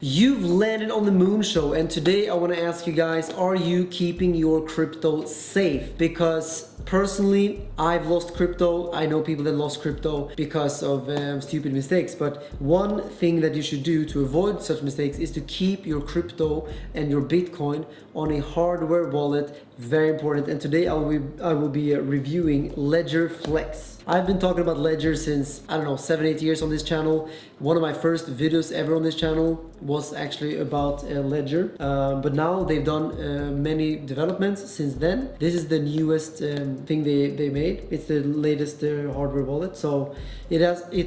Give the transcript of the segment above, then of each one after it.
You've landed on the Moon Show, and today I want to ask you guys, are you keeping your crypto safe? Because personally, I've lost crypto. I know people that lost crypto because of stupid mistakes, but one thing that you should do to avoid such mistakes is to keep your crypto and your Bitcoin on a hardware wallet. Very important. And today I will be reviewing LeveX. I've been talking about Ledger since, I don't know, 7-8 years on this channel. One of my first videos ever on this channel was actually about Ledger. But now they've done many developments since then. This is the newest thing they made. It's the latest hardware wallet. So it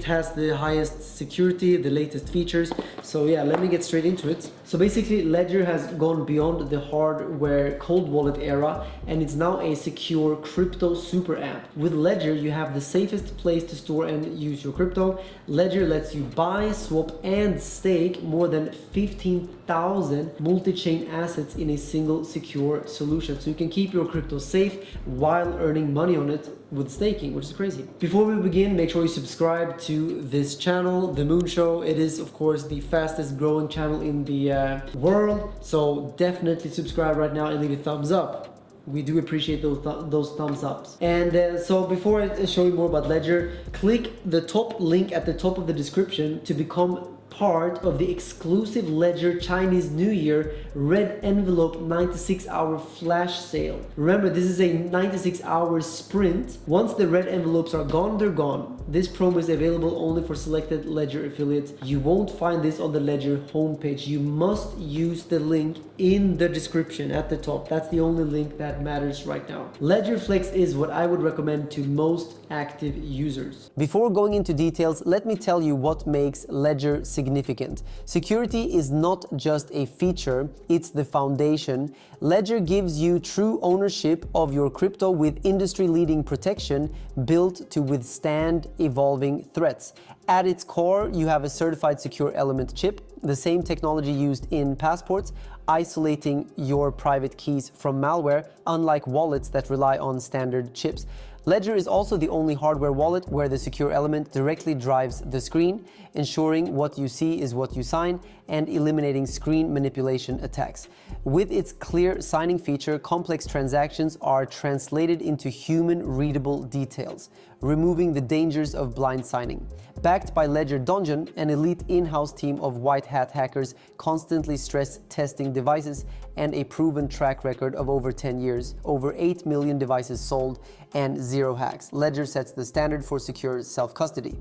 has the highest security, the latest features. So yeah, let me get straight into it. So basically Ledger has gone beyond the hardware cold wallet era, and it's now a secure crypto super app. With Ledger, you have the safest place to store and use your crypto. Ledger lets you buy, swap, and stake more than 15,000 multi-chain assets in a single secure solution. So you can keep your crypto safe while earning money on it with staking, which is crazy. Before we begin, make sure you subscribe to this channel, The Moon Show. It is, of course, the fastest growing channel in the world. So definitely subscribe right now and leave a thumbs up. We do appreciate those thumbs ups. And so before I show you more about Ledger, click the top link at the top of the description to become part of the exclusive Ledger Chinese New Year red envelope 96-hour flash sale. Remember, this is a 96-hour sprint. Once the red envelopes are gone, they're gone. This promo is available only for selected Ledger affiliates. You won't find this on the Ledger homepage. You must use the link in the description at the top. That's the only link that matters right now. LeveX is what I would recommend to most active users. Before going into details, let me tell you what makes Ledger significant. Security is not just a feature, it's the foundation. Ledger gives you true ownership of your crypto with industry-leading protection built to withstand evolving threats. At its core, you have a certified secure element chip, the same technology used in passports, isolating your private keys from malware, unlike wallets that rely on standard chips. Ledger is also the only hardware wallet where the secure element directly drives the screen, ensuring what you see is what you sign and eliminating screen manipulation attacks. With its clear signing feature, complex transactions are translated into human-readable details, removing the dangers of blind signing. Backed by Ledger Dungeon, an elite in-house team of white hat hackers constantly stress testing devices and a proven track record of over 10 years, over 8 million devices sold, and 0 hacks. Ledger sets the standard for secure self-custody.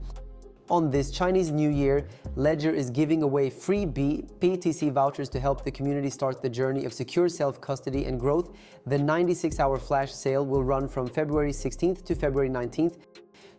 On this Chinese New Year, Ledger is giving away free BTC vouchers to help the community start the journey of secure self-custody and growth. The 96-hour flash sale will run from February 16th to February 19th.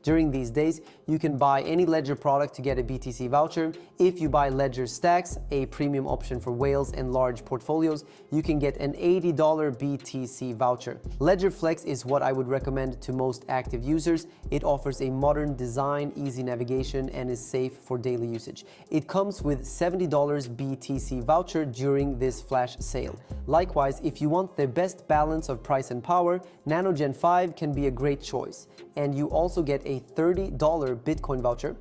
During these days, you can buy any Ledger product to get a BTC voucher. If you buy Ledger Stacks, a premium option for whales and large portfolios, you can get an $80 BTC voucher. LeveX is what I would recommend to most active users. It offers a modern design, easy navigation, and is safe for daily usage. It comes with $70 BTC voucher during this flash sale. Likewise, if you want the best balance of price and power, Nano Gen 5 can be a great choice. And you also get a $30 Bitcoin voucher.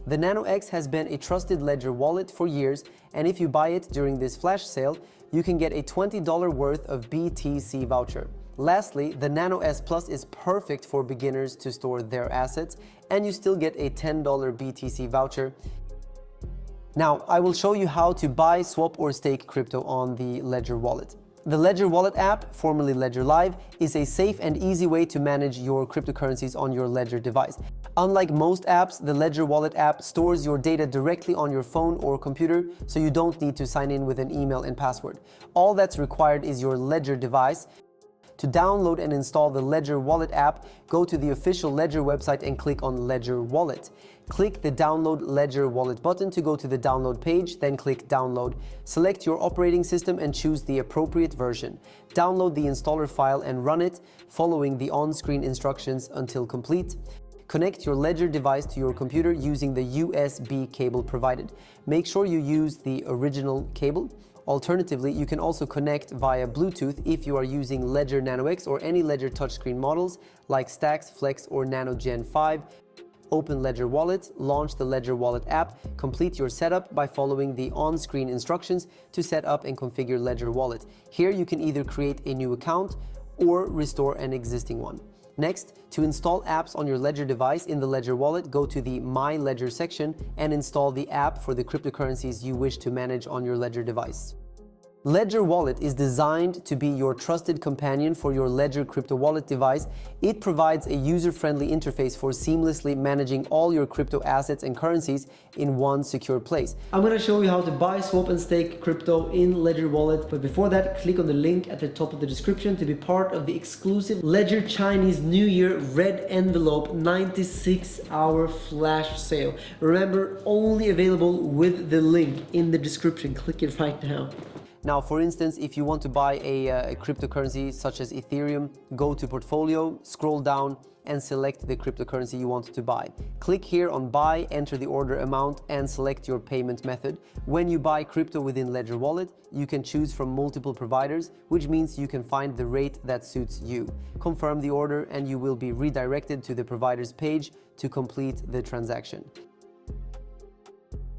The NanoX has been a trusted Ledger wallet for years, and if you buy it during this flash sale, you can get a $20 worth of BTC voucher. Lastly, the Nano S Plus is perfect for beginners to store their assets, and you still get a $10 BTC voucher. Now, I will show you how to buy, swap, or stake crypto on the Ledger wallet. The Ledger Wallet app, formerly Ledger Live, is a safe and easy way to manage your cryptocurrencies on your Ledger device. Unlike most apps, the Ledger Wallet app stores your data directly on your phone or computer, so you don't need to sign in with an email and password. All that's required is your Ledger device. To download and install the Ledger Wallet app, go to the official Ledger website and click on Ledger Wallet. Click the Download Ledger Wallet button to go to the download page, then click Download. Select your operating system and choose the appropriate version. Download the installer file and run it, following the on-screen instructions until complete. Connect your Ledger device to your computer using the USB cable provided. Make sure you use the original cable. Alternatively, you can also connect via Bluetooth if you are using Ledger NanoX or any Ledger touchscreen models like Stacks, Flex, or Nano Gen 5. open Ledger Wallet, launch the Ledger Wallet app, complete your setup by following the on-screen instructions to set up and configure Ledger Wallet. Here you can either create a new account or restore an existing one. Next, to install apps on your Ledger device in the Ledger Wallet, go to the My Ledger section and install the app for the cryptocurrencies you wish to manage on your Ledger device. Ledger Wallet is designed to be your trusted companion for your Ledger crypto wallet device. It provides a user-friendly interface for seamlessly managing all your crypto assets and currencies in one secure place. I'm going to show you how to buy, swap and stake crypto in Ledger Wallet, but before that, click on the link at the top of the description to be part of the exclusive Ledger Chinese New Year red envelope 96-hour flash sale. Remember, only available with the link in the description. Click it right now. Now, for instance, if you want to buy a cryptocurrency such as Ethereum, go to Portfolio, scroll down and select the cryptocurrency you want to buy. Click here on Buy, enter the order amount and select your payment method. When you buy crypto within Ledger Wallet, you can choose from multiple providers, which means you can find the rate that suits you. Confirm the order and you will be redirected to the provider's page to complete the transaction.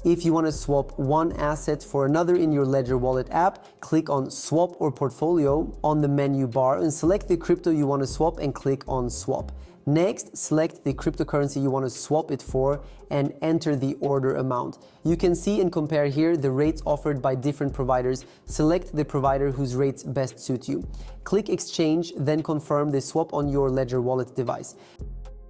If you want to swap one asset for another in your Ledger Wallet app, click on Swap or Portfolio on the menu bar and select the crypto you want to swap and click on Swap. Next, select the cryptocurrency you want to swap it for and enter the order amount. You can see and compare here the rates offered by different providers. Select the provider whose rates best suit you. Click Exchange, then confirm the swap on your Ledger Wallet device.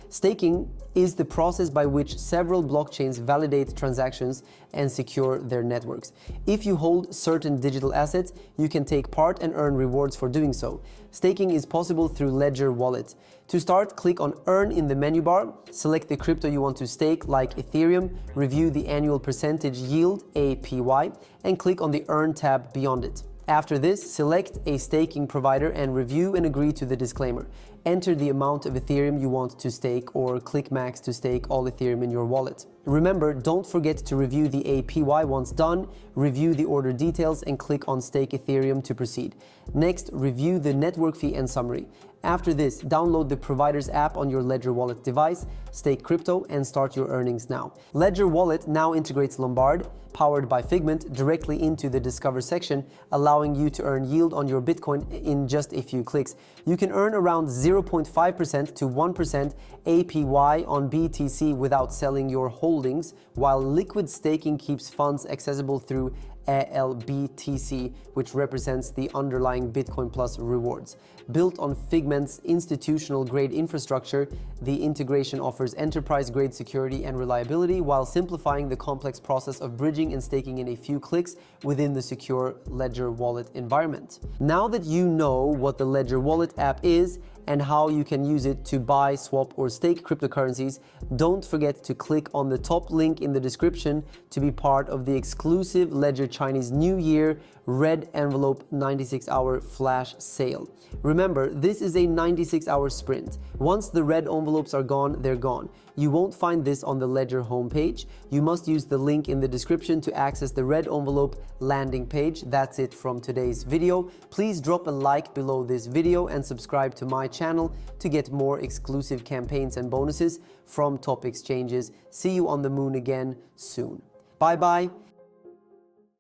Staking is the process by which several blockchains validate transactions and secure their networks. If you hold certain digital assets, you can take part and earn rewards for doing so. Staking is possible through Ledger Wallet. To start, click on Earn in the menu bar, select the crypto you want to stake like Ethereum, review the annual percentage yield, APY, and click on the Earn tab beyond it. After this, select a staking provider and review and agree to the disclaimer. Enter the amount of Ethereum you want to stake or click Max to stake all Ethereum in your wallet. Remember, don't forget to review the APY once done, review the order details and click on Stake Ethereum to proceed. Next, review the network fee and summary. After this, download the provider's app on your Ledger Wallet device, stake crypto and start your earnings now. Ledger Wallet now integrates Lombard, powered by Figment, directly into the Discover section, allowing you to earn yield on your Bitcoin in just a few clicks. You can earn around 0.5% to 1% APY on BTC without selling your holdings, while liquid staking keeps funds accessible through ALBTC, which represents the underlying Bitcoin Plus rewards. Built on Figment's institutional-grade infrastructure, the integration offers enterprise-grade security and reliability while simplifying the complex process of bridging and staking in a few clicks within the secure Ledger Wallet environment. Now that you know what the Ledger Wallet app is and how you can use it to buy, swap, or stake cryptocurrencies, don't forget to click on the top link in the description to be part of the exclusive Ledger Chinese New Year red envelope 96-hour flash sale. Remember, this is a 96-hour sprint. Once the red envelopes are gone, they're gone. You won't find this on the Ledger homepage. You must use the link in the description to access the red envelope landing page. That's it from today's video. Please drop a like below this video and subscribe to my channel to get more exclusive campaigns and bonuses from top exchanges. See you on the moon again soon. Bye bye.